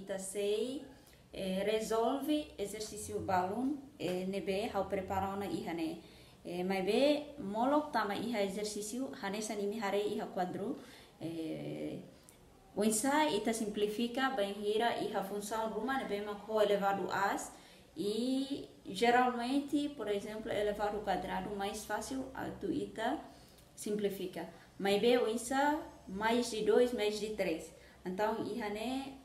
ita sei resolve exercício balun nebe how prepara ona iha ne mas be molok tama iha exercício hanesa nimi hare iha quadro Winsa ita simplifica bem hira iha função ruma nebe makho elevado as e geralmente, por exemplo, elevado ao quadrado mais fácil tu ita simplifica. Mas be winsa mais de 2 mais de 3. Então iha ne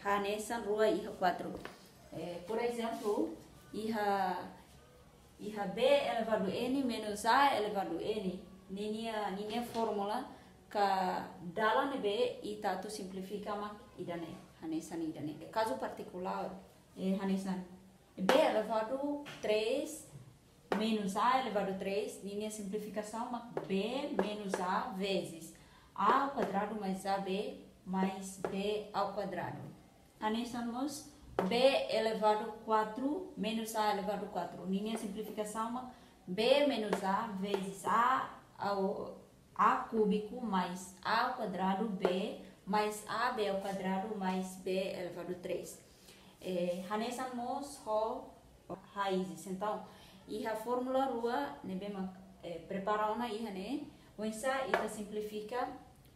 hanesa rua iha 4. Por exemplo, iha b elevado a n menos a elevado a n. Ninia fórmula ka dalam be ita tu simplifica mak idane hanesan idane. Caso particular hanesan b elevado 3 menos a elevado a 3, linha simplificação mak b menos a vezes a ao quadrado mais ab mais b ao quadrado. Hanesamos b elevado a 4 menos a elevado a 4. Linha simplificação mak b menos a vezes a cúbico mais a ao quadrado b mais ab ao quadrado mais b elevado a 3. Hanesamos raízes. Então, iha fórmula rua nebema prepara ona iha ne wensa ita simplifica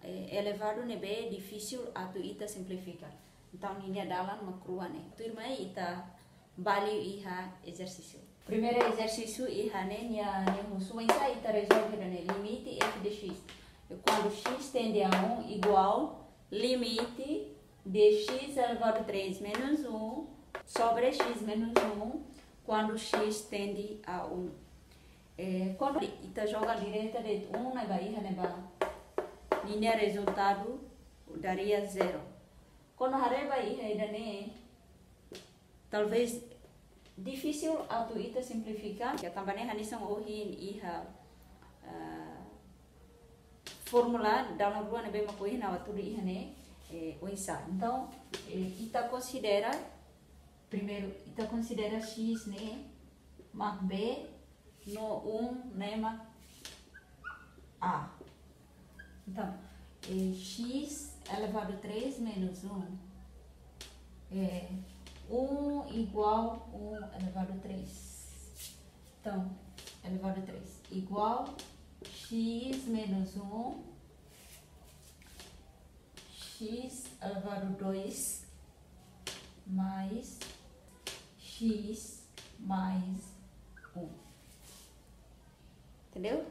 elevado nebe difícil atu ita simplifica. Então, ninia dalam makrua ne. Tu irmai ita value iha exercício. Primeiro exercício iha ne nia husu wensa ita resolve ne limite f de x. Quando x tende a 1 igual limite de x elevado a 3 menos 1 sobre x menos 1 quando x tende a 1. Quando ita joga direita de 1 neba iha neba linha resultado daria 0. Quando hareba iha idane talvez difícil atu ita simplificar. Ya também hanisang ohin iha fórmula dalam rua nebe makohi na watu iha ne winsa. Então, ita considera primeiro ita considera x ne mak b no 1 ne mak a. Então, x elevado a 3 menos 1 é 1 igual 1 elevado a 3. Então, elevado a 3 igual x menos 1 x elevado a 2 mais x mais 1. Entendeu?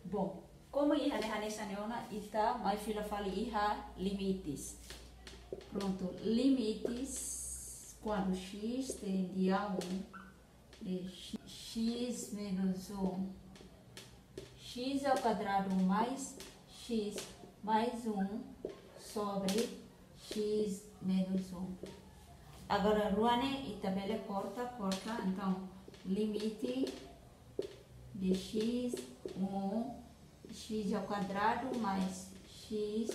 Bom, como iha hanesa neona ita mai fila fali iha limites. Pronto, limites quando x tende a 1 de x menos 1 x ao quadrado mais x mais 1 sobre x menos 1. Agora, ruane e tabela corta, então, limite de x 1 x ao quadrado mais x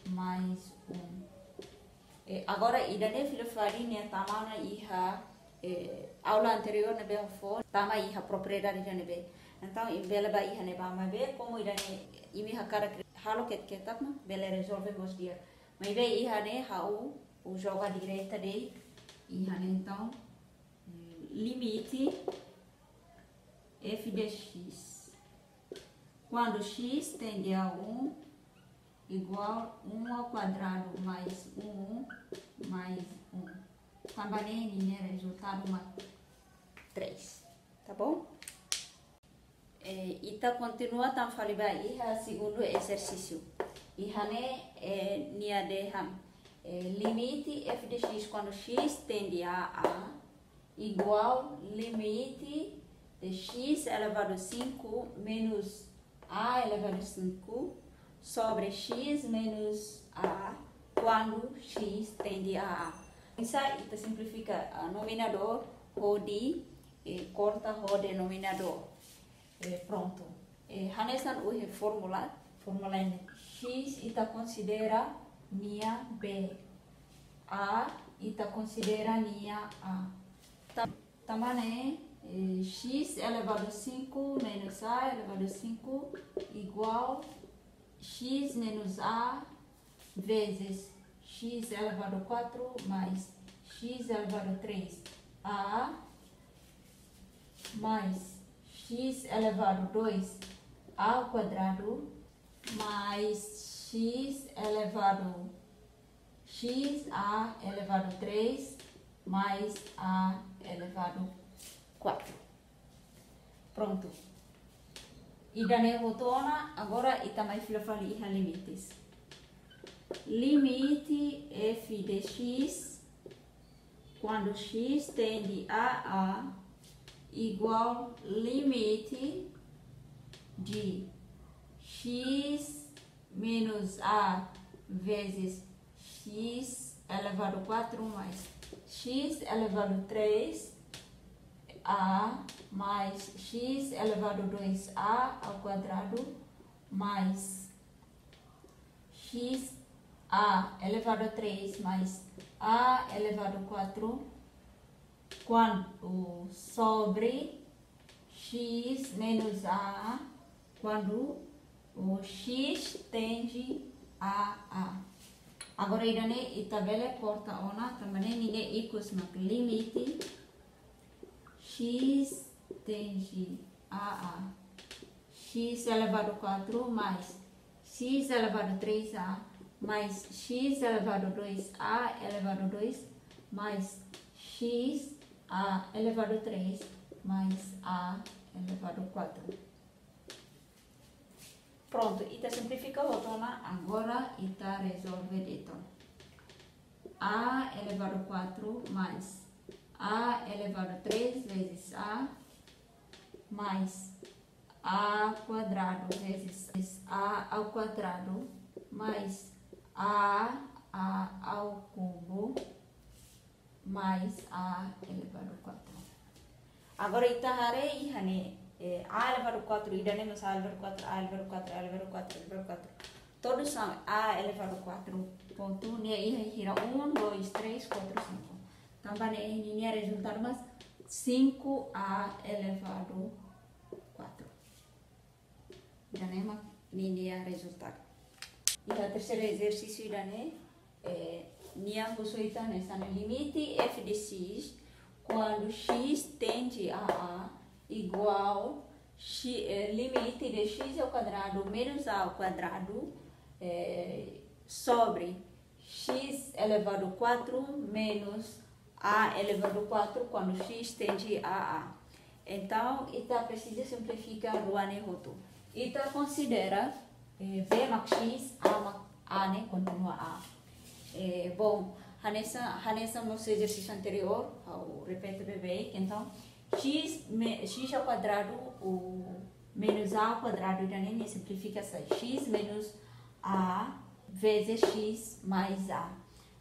mais 1. Agora, idane filho farinha tamana iha aula anterior nebe for tama iha propriedade de nebe. Então, bela ba iha neba mabe como idane imi hakara halo ketak ma bela resolve mos dia. Mas be iha ne hau o joga direita de iha ne então limite f de x quando x tende a 1 igual 1 ao quadrado mais 1 mais 1. Também né, resultado uma 3. Tá bom? Ita continua tam faliba iha segundo exercício. Iha ne nia deham limite f de x quando x tende a igual limite de x elevado a 5 menos a elevado a 5 sobre x menos a quando x tende a a. Isso ita simplifica nominador rodi corta o denominador. Pronto. Hanesan uhe fórmula ini. X ita considera nia b. A ita considera nia a. Também x elevado a 5 menos a elevado a 5 igual x menos a vezes x elevado a 4 mais x elevado a 3a mais x elevado a 2a ao quadrado mais x elevado a elevado a 3 mais a elevado a 4. Pronto. E daí voltona, agora e também filha fali limites. Limite f de x quando x tende a igual limite de x menos a vezes x elevado a 4 mais x elevado a 3 a mais x elevado a 2a ao quadrado mais x a elevado a 3 mais a elevado a 4 quando sobre x menos a quando o x tende a. Agora irane tabela corta ona também ninguém icos mak limite x tende a x elevado a 4 mais x elevado a 3a mais x elevado a 2a elevado a 2 mais x a elevado a 3 mais a elevado a 4. Pronto, ita simplifica o tona, agora ita resolve dito. A elevado a 4 mais a elevado a 3 vezes a mais a quadrado vezes a ao quadrado mais a ao cubo mais a elevado a 4. Agora ita hare ihane a elevado a 4 e daí mas a elevado a 4, a elevado a 4, a elevado a 4, a elevado a 4. Todos são a elevado a 4 ponto, nia hira 1, 2, 3, 4, 5. Também nia resultado mas 5a elevado a 4. Daí nia resultado. E o terceiro exercício daí nia posuita nessa limite f de x quando x tende a igual limite de x ao quadrado menos a ao quadrado sobre x elevado a 4 menos a elevado a 4 quando x tende a. Então, ita precisa simplificar o aneroto. Ita considera v max x, a né, continua a. Bom, nessa nosso exercício anterior, ao repete bebê, então, x ao quadrado, o menos a ao quadrado, então simplifica x menos a vezes x mais a.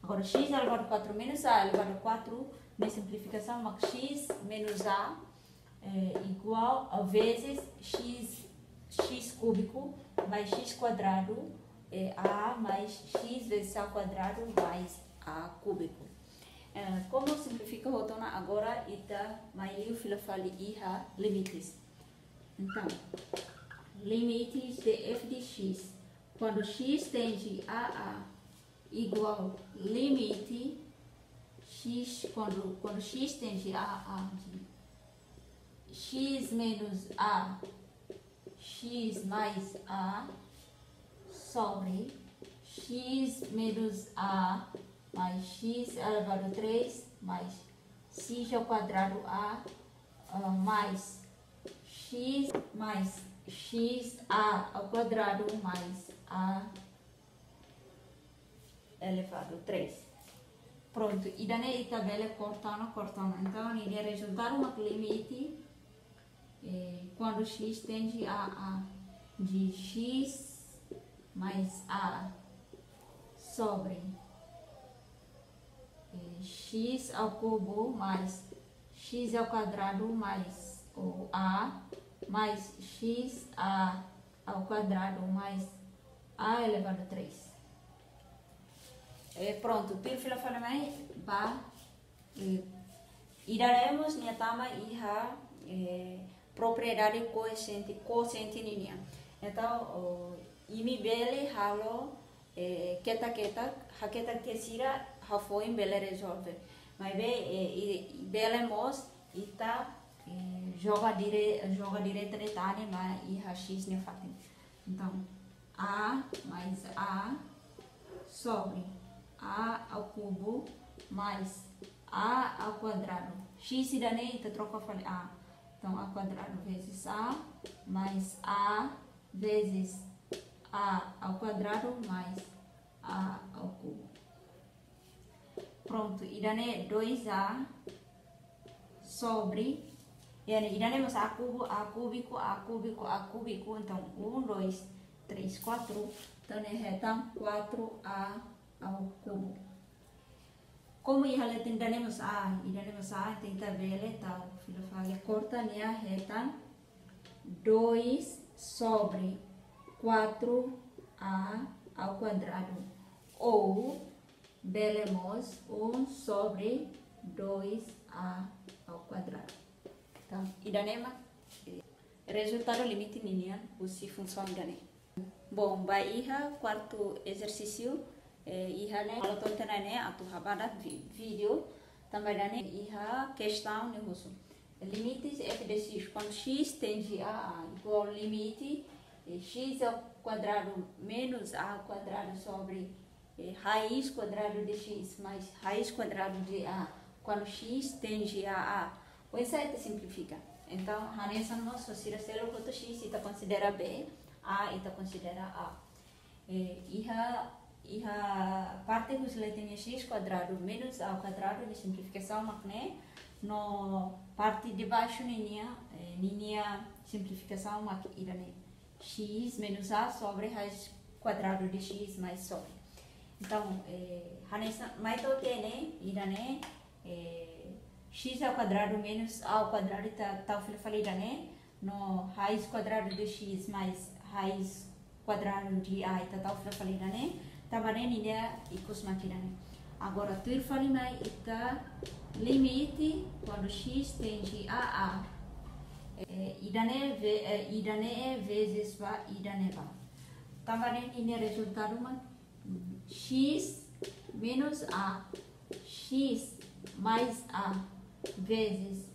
Agora, x elevado a 4 menos a elevado a 4, na simplificação, max x menos a igual a vezes x cúbico mais x quadrado, a mais x vezes a ao quadrado mais a cúbico. Como simplifica o rotona agora ita mai fila fali iha limites. Então, limites de f de x quando x tende a igual limite x quando x tende a de x menos a x mais a sobre x menos a mais x elevado a 3 mais x ao quadrado a mais x ao quadrado mais a elevado a 3. Pronto, e daí a tabela cortando. Então, ele vai resultar uma limite quando x tende a de x mais a sobre x ao cubo mais x ao quadrado mais o a mais x ao quadrado mais a elevado a 3. Pronto, pilfila falamai ba iraremos niatama iha propriedade quociente ninia. Então, imi bele halo haketa terceira, foi bela resolve. Mas bela mos, ita joga direita de tane, mas e x ne fatem. Então, a mais a sobre a ao cubo mais a ao quadrado. X e dane ita troca falei a. Então, a quadrado vezes a mais a vezes a ao quadrado mais a ao cubo. Pronto, e dane 2a sobre, e dane mas a cúbico, então 1, 2, 3, 4, então é reta 4a ao cubo. Como ia letra daremos a, tem tabela tal, filho fala, corta a reta 2 sobre 4a ao quadrado, ou belemos 1 sobre 2a ao quadrado. Então, idanema resultado limite linha, se função idane. Bom, vai quarto exercício. Iha ne kalau tonton ne atau habada video também dane iha questão ne husu limites f de x quando x tende a igual limite x ao quadrado menos a ao quadrado sobre raiz quadrado de x mais raiz quadrado de a quando x tende a o insight simplifica. Então hanessa nosso se restelo quanto x ita considera b, a ita considera a. Iha parte que você tem x quadrado menos a ao quadrado de simplificação, mas no parte de baixo ninha simplificação, mas irane x menos a sobre raiz quadrado de x mais sobre. Então, hanessa mais do que irane x ao quadrado menos a ao quadrado tá falei irane no raiz quadrado de x mais raiz quadrado de a tá falei irane tabarene dia ikus makinane. Agora tu fali mai ita limite quando x tende a idane vezes va idane va. Tabarene ini resultado ma x menos a x mais a vezes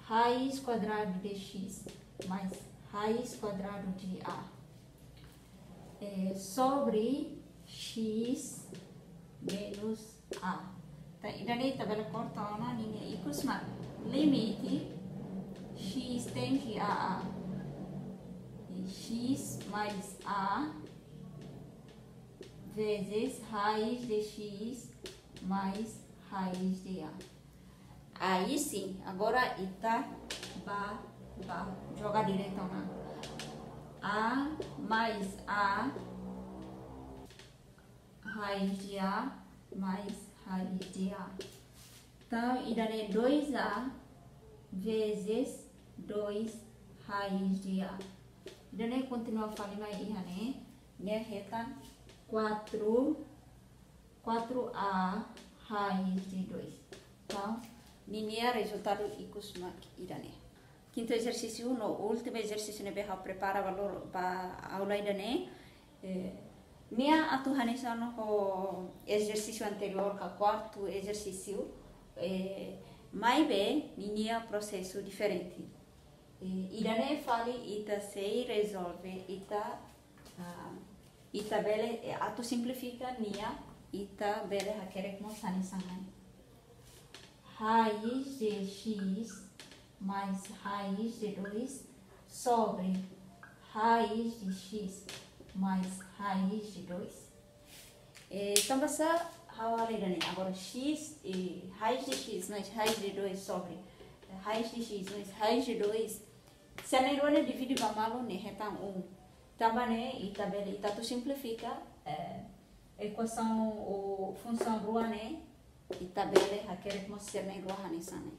raiz quadrado de x mais raiz quadrado de a. Sobre x menos a. Tá, e daí tabela cortona ninguém igual mas limite x tende a x mais a vezes raiz de x mais raiz de a. Aí sim, agora ita joga direto na a mais a raiz de a mais raiz de a. Então, irá 2a vezes 2 raiz de a. Irá continua falando aí, né? Reta 4a raiz de 2. Então, ninha resultado igual irá. Quinto exercício, no último exercício ne beha prepara valor para aula idane. Nia atu hanesa no exercício anterior, ka quarto exercício, mais bem nia processo diferente. Idane fali ita sei resolve ita bele atu simplifica nia ita bele hakere como hanesa raiz de x mais raiz de 2 sobre raiz de x mais raiz de 2. Então, basta agora x e raiz de x mais raiz de 2 sobre raiz de x mais raiz de 2. Se a neurona divide vamalo ne reta 1. Também ita tu simplifica equação ou função rua ne ita bele hakere como ser ne rua hanesane.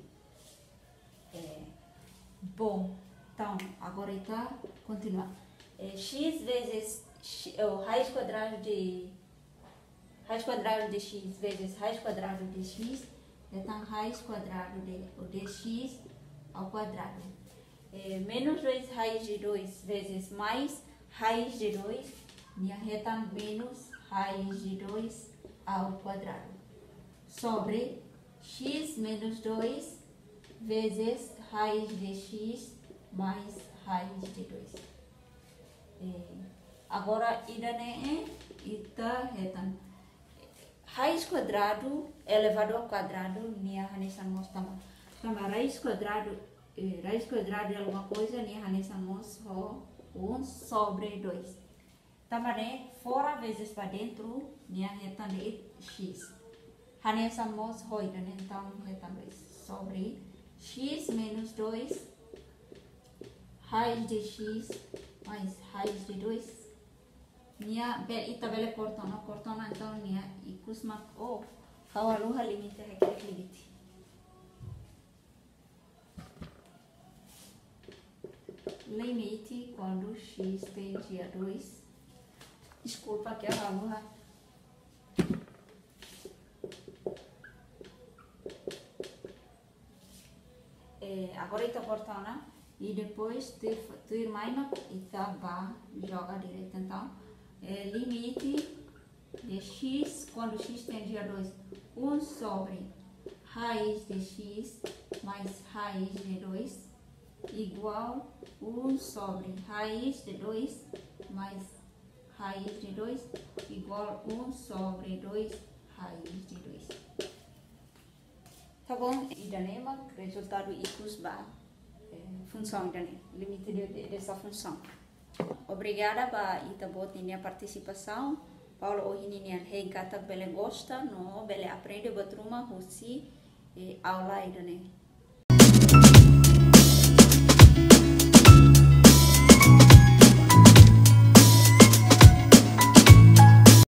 Bom, então agora está continuar. X vezes raiz quadrado de x vezes raiz quadrado de x, então raiz quadrado de x ao quadrado. Menos 2 raiz de 2 vezes mais raiz de 2, minha reta menos raiz de 2 ao quadrado, sobre x menos 2 vezes raiz de x mais raiz de 2. Agora, ita reta raiz quadrado elevado ao quadrado, minha hanessamos também. Raiz quadrado é alguma coisa, minha hanessamos 1 sobre 2. Também, fora vezes para dentro, minha reta de x. Hanessamos roida, né? Então, reta 2 sobre x menos 2 raiz de x mais raiz de 2. Minha tabela cortona, então minha ikusmak kawaluha limite aquele limite. Limite quando x tende a 2. Desculpa que a kawaluha. Agora ita cortona e depois tu irmã ita joga direito, então limite de x, quando x tende a 2, 1 sobre raiz de x mais raiz de 2 igual 1 sobre raiz de 2 mais raiz de 2 igual 1 sobre 2 raiz de 2. Tá bom? Idanema, resultado igual função idane, limite dessa função. Obrigada para minha participação. Paulo Ohinian Heikata bele gosta, no bele aprende batruma husi aula idane.